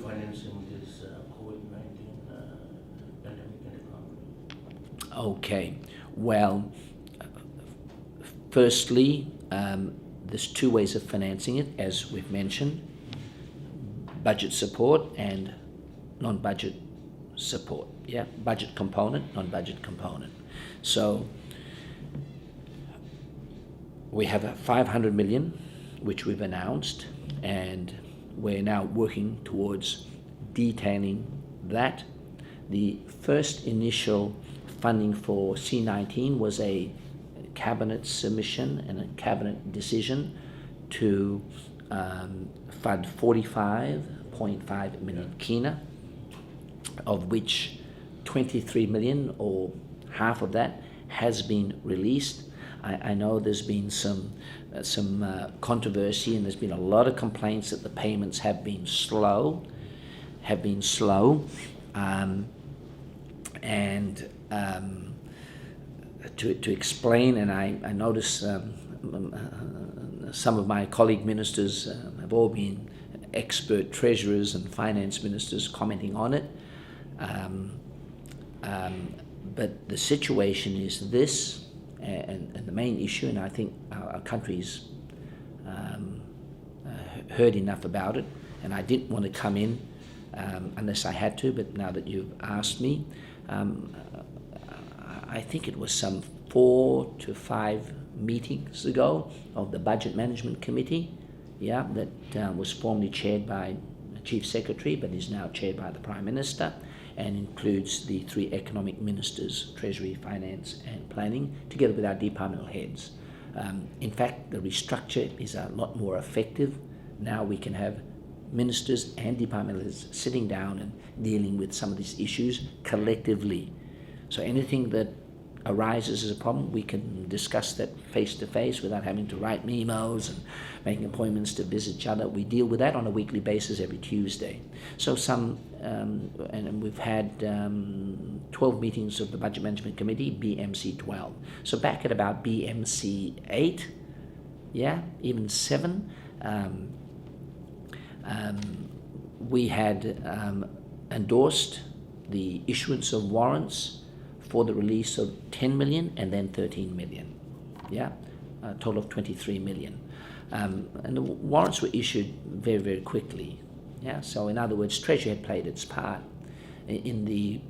financing this COVID-19 pandemic and economy? Okay, well, firstly, there's two ways of financing it, as we've mentioned: budget support and non-budget support. Yeah, budget component, non-budget component. So we have a 500 million, which we've announced, and we're now working towards detailing that. The first initial funding for C19 was a cabinet submission and a cabinet decision to fund 45.5 million kina, of which 23 million, or half of that, has been released. I know there's been some controversy, and there's been a lot of complaints that the payments have been slow. To explain, and I notice some of my colleague ministers have all been expert treasurers and finance ministers commenting on it. But the situation is this, and the main issue, and I think our country's heard enough about it, and I didn't want to come in unless I had to, but now that you've asked me, I think it was some 4 to 5 meetings ago of the Budget Management Committee, that was formerly chaired by the Chief Secretary, but is now chaired by the Prime Minister, and includes the 3 economic ministers, Treasury, Finance and Planning, together with our departmental heads. In fact, the restructure is a lot more effective. Now we can have ministers and departmental heads sitting down and dealing with some of these issues collectively. So anything that arises as a problem, we can discuss that face to face without having to write memos and making appointments to visit each other. We deal with that on a weekly basis every Tuesday. So and we've had 12 meetings of the Budget Management Committee, BMC 12. So back at about BMC 8, even 7, we had endorsed the issuance of warrants for the release of 10 million and then 13 million, a total of 23 million. And the warrants were issued very, very quickly. So in other words, Treasury had played its part in the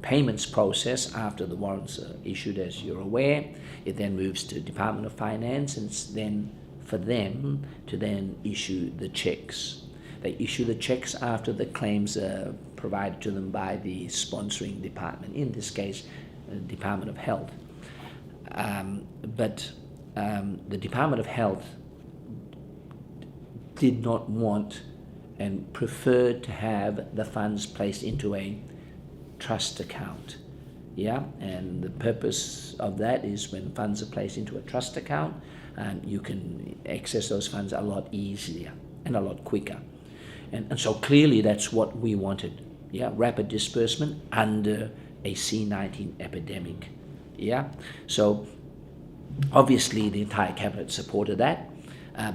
payments process. After the warrants are issued, as you're aware, it then moves to Department of Finance, and it's then for them to then issue the checks. They issue the checks after the claims are provided to them by the sponsoring department, in this case, the Department of Health. But the Department of Health did not want and preferred to have the funds placed into a trust account. And the purpose of that is when funds are placed into a trust account, you can access those funds a lot easier and a lot quicker. And so clearly that's what we wanted, rapid disbursement under a C19 epidemic. So obviously the entire cabinet supported that,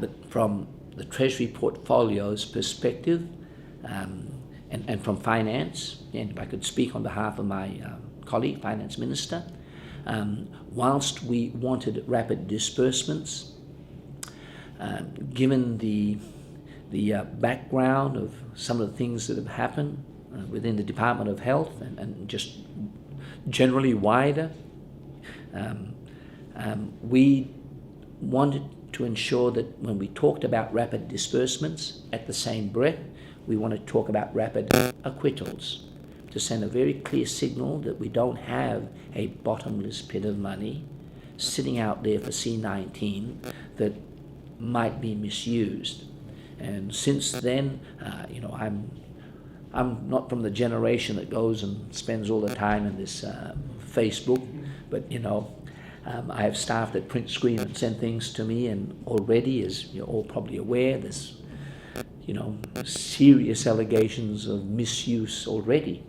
but from the Treasury portfolio's perspective, and from finance, and if I could speak on behalf of my colleague, Finance Minister, whilst we wanted rapid disbursements, given the background of some of the things that have happened within the Department of Health and just generally wider, we wanted to ensure that when we talked about rapid disbursements, at the same breath, we want to talk about rapid acquittals, to send a very clear signal that we don't have a bottomless pit of money sitting out there for C19 that might be misused. And since then, I'm not from the generation that goes and spends all the time in this Facebook, but I have staff that print screen and send things to me, and already, as you're all probably aware, there's serious allegations of misuse already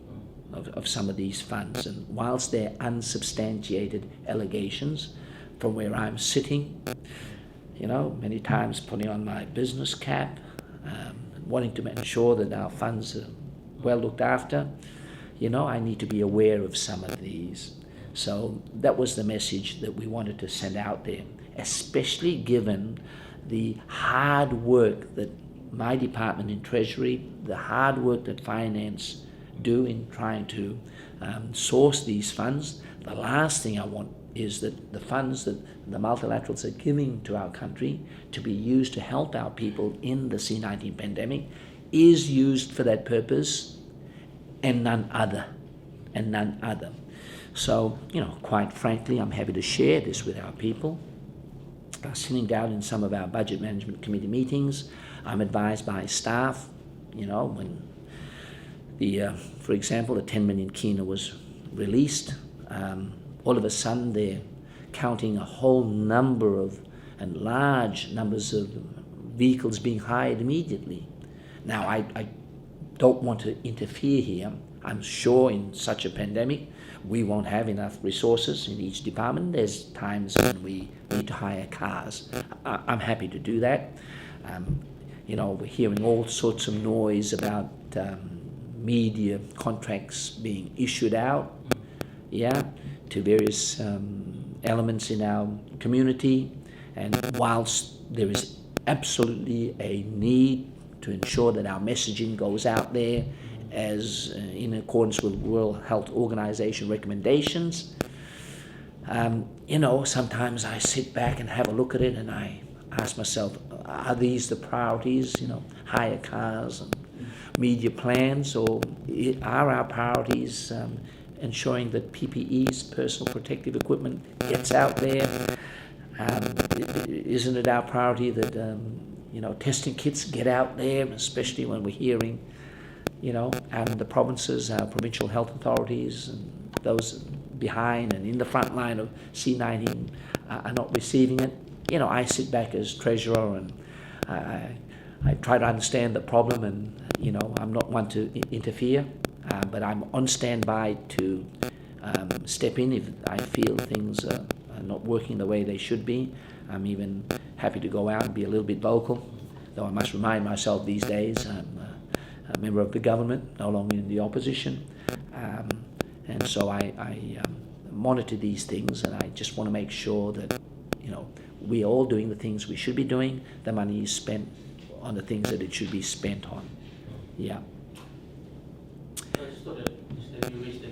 of some of these funds. And whilst they're unsubstantiated allegations, from where I'm sitting, many times putting on my business cap, wanting to make sure that our funds are well looked after, I need to be aware of some of these. So that was the message that we wanted to send out there, especially given the hard work that my department in Treasury, the hard work that Finance do in trying to source these funds. The last thing I want is that the funds that the multilaterals are giving to our country to be used to help our people in the C-19 pandemic is used for that purpose and none other. So, quite frankly, I'm happy to share this with our people. Sitting down in some of our budget management committee meetings, I'm advised by staff, when for example, the 10 million kina was released, all of a sudden they're counting a whole number of and large numbers of vehicles being hired immediately. Now, I don't want to interfere here. I'm sure in such a pandemic, we won't have enough resources in each department. There's times when we need to hire cars. I'm happy to do that. We're hearing all sorts of noise about media contracts being issued out, to various elements in our community. And whilst there is absolutely a need to ensure that our messaging goes out there as in accordance with World Health Organization recommendations, sometimes I sit back and have a look at it and I ask myself, are these the priorities, hire cars and media plans, or are our priorities ensuring that PPEs, personal protective equipment, gets out there? Isn't it our priority that testing kits get out there, especially when we're hearing, and the provinces, our provincial health authorities, and those behind and in the front line of C-19 are not receiving it? I sit back as treasurer and I try to understand the problem, and I'm not one to interfere, but I'm on standby to step in if I feel things are not working the way they should be. I'm even happy to go out and be a little bit vocal, though I must remind myself these days I'm a member of the government, no longer in the opposition, and so I monitor these things, and I just want to make sure that we're all doing the things we should be doing. The money is spent on the things that it should be spent on. I just thought that you raised